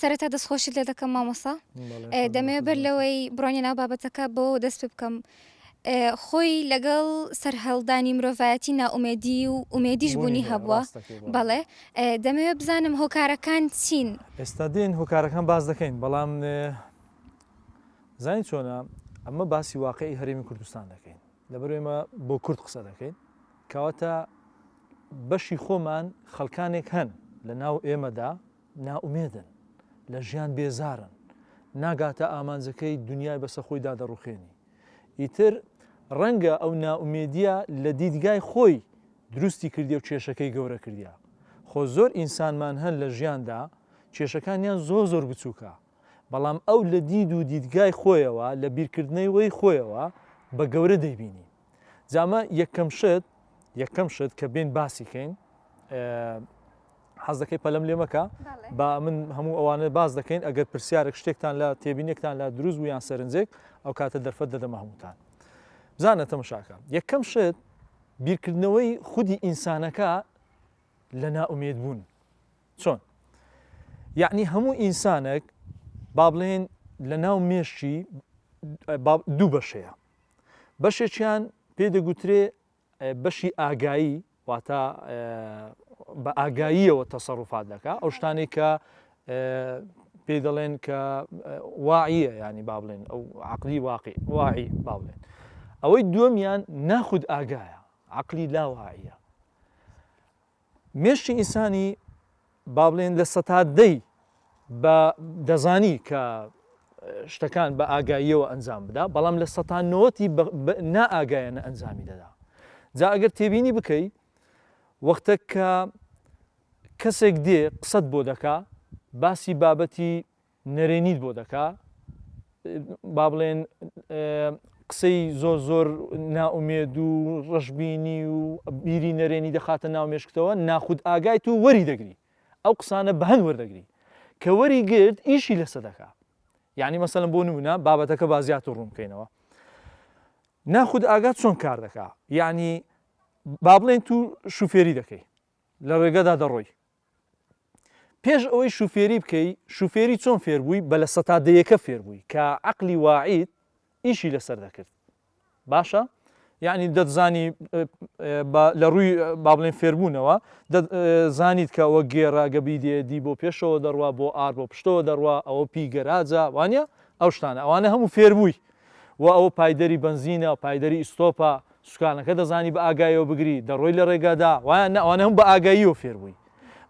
سەرەتا دەستخۆشیت لێ دەکەم مامۆستا دەمەوێت بەر لەوەی بڕۆنی ناو بابەتەکە بۆ دەست پێ بکەم خۆی لەگەڵ سەرهەڵدانی مرۆڤایەتی ناومێدی و ئومێدیش بوونی هەبووە بەڵێ دەمەوێت بزانم هۆکارەکان چین ئێستا دێن هۆکارەکان باز دەکەین بەڵام زانی چۆنە ئەمە باسی واقعی هەرێمی کوردستان دەکەین لەبەر ئێمە بۆ کورد قسە دەکەین کەواتە بەشی خۆمان خەڵکانێک هەن لە ناو ئێمەدا ناومێدن لە ژیان بێزارن ناگاتە ئامانجەکەی دنیای بەسە خۆیدا دەڕوخێنی ئیتر ڕەنگە ئەو ناومێدیە لە دیدگای خۆی دروستی کردی و کێشەکەی گەورە کردیا خۆ زۆر ئینسانمان هەن لە ژیاندا کێشەکانیان زۆر بچووکە بەڵام ئەو لە دید و دیدگای خۆیەوە لە بیرکردنەوەی وەی خۆیەوە بە گەورە دەیبینی جامە یەکەم شت کە بێن باسیکەین حەز دەکەی پەلەم لێ مەکە با من هەموو ئەوانە باز دەکەین ئەگەر پرسیارێک شتێکتان لە تێبینێکتان لە دروست و یان سەرنجێک ئەو کاتە دەرفەت دەدەمە هەمووتان بزانە تەماشاکە یەکەم شت بیرکردنەوەی خودی ئینسانەکە لە ناومێد بوون چۆن یعنی هەموو ئینسانێک با بڵێن لە ناو مێشتی دوو بەشەیە بەشێکیان پێ دەگوترێ بەشی ئاگایی واتە بە ئاگاییەوە تەسەڕوفات دەکات ئەو شتانی کە پێ دەڵێن کە واعیە ینی با بڵێن ئەو عەقلی واعی با بڵێن ئەوەی دووەمیان ناخود ئاگایە عەقلی لاواعیە مێشتی ئینسانی با بڵێن لە سەتادەی بە دەزانی کە شتەکان بە ئاگاییەوە ئەنجام بدا بەڵام لە سەتانەوەتی نائاگایەنە ئەنجامی دەدا جا ئەگەر تێبینی بکەی وەختە کە کەسێک دێ قسەت بۆ دەکا باسی بابەتی نەرێنیت بۆ دەکا با بڵێن قسەی زۆر ناومێد و ڕەشببینی و بیری نەرێنی دەخاتە ناو مێشکتەوە ناخود ئاگایت و وەری دەگری ئەو قسانە بەهەن وەردەگری کە وەری گرت ئیشی لەسەر دەکا یعنی مەسەلەن بۆ نمونە بابەتەکە بازیات و ڕوون بکەینەوە ناخود ئاگات چۆن کار دەکا یعنی با بڵێن تو شوفێری دەکەی لە ڕێگەدا دەڕۆی پێش ئەوەی شوفێری بکەی شوفێری چۆن فێربووی بە لە سەتادەیەکە فێربووی کە عەقلی واعیت ئیشی لەسەر دەکرد باشە یعنی دەتزانی لە ڕووی با بڵێن فێربوونەوە دەزانیت کە ئەوە گێڕا گەبی دێدی بۆ پێشەوە دەڕوا بۆ ئار بۆ پشتەوە دەڕوا ئەوە پیگەراجە وانە ئەو شتانە ئەوانە هەموو فێربووی و ئەوە پایدەری بنزینە پایدەری ئیستۆپە سوکانەکە دەزانی بە ئاگایەوە بگری دەڕۆی لە ڕێگادا ئەوانە هەم بە ئاگاییەوە فێربووی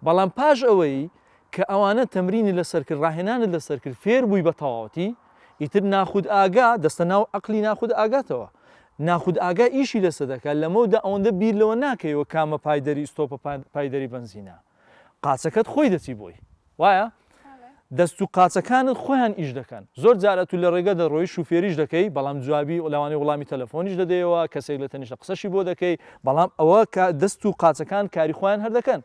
بەڵام پاش ئەوەی کە ئەوانە تەمرینی لەسەر کرد ڕاهێنانت لەسەر کرد فێربووی بە تەواوەتی ئیتر ناخود ئاگا دەستە ناو عەقلی ناخود ئاگاتەوە ناخود ئاگا ئیشی لەسەر دەکات لەمەودا ئەوەندە بیر لەوە ناکەیەوە کامە پایدەری ئیستۆپە پایدەری بنزینە قاچەکەت خۆی دەچی بۆی وایە دەست و قاچەکانت خۆیان ئیش دەکەن زۆر جارە تو لە ڕێگە دەڕۆی شوفێریش دەکەی بەڵام جوابی لەوانەیە وەڵامی تەلەفۆنیش دەدەیەوە کەسێک لە تەنیشتە قسەشی بۆ دەکەی بەڵام ئەوە دەست و قاچەکان کاری خۆیان هەر دەکەن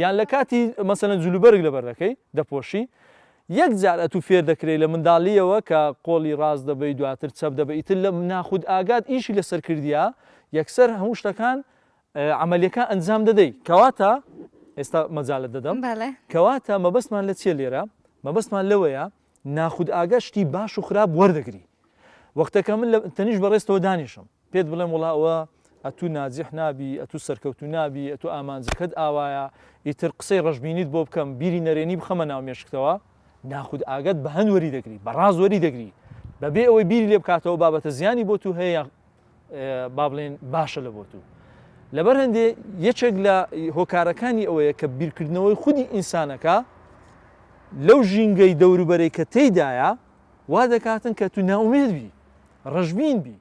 یان لە کاتی مەسەلەن جلوبەرگ لەبەر دەکەی دەپۆشی یەک جار ئەتو فێر دەکرێت لە منداڵیەوە کە قۆڵی ڕاست دەبەی دواتر چەپ دەبێت ئیتر لە ناخود ئاگات ئیشی لەسەر کردیا یەکسەر هەموو شتەکان عەمەلیەکان ئەنجام دەدەی کەواتە ئێستا مەجالت دەدەم کەواتە مەبەستمان لە چێ لێرە مەبەستمان لەوەیە ناخود ئاگا شتی باش و خراپ وەردەگری وەختەکە من لە تەنیش بەڕێستەوە دانیشم پێت بڵێم وڵا ئەوە ئەتو ناجح نابی ئەتو سەرکەوتو نابی ئەتو ئامانجەکەت ئاوایە ئیتر قسەی ڕەشببینیت بۆ بکەم بیری نەرێنی بخەمە ناو مێشکتەوە ناخود ئاگات بە هەن وەری دەگری بەڕاز وەری دەگری بەبێ ئەوەی بیری لێ بکاتەوە بابەتە زیانی بۆ تو هەیە با بڵێن باشە لە بۆ تو لەبەر هەندێ یەکێک لە هۆکارەکانی ئەوەیە کە بیرکردنەوەی خودی ئینسانەکە لەو ژینگەی دەوروبەرەی کە تێیدایە وا دەکاتن کە تو ناومێد بی ڕەشببین بی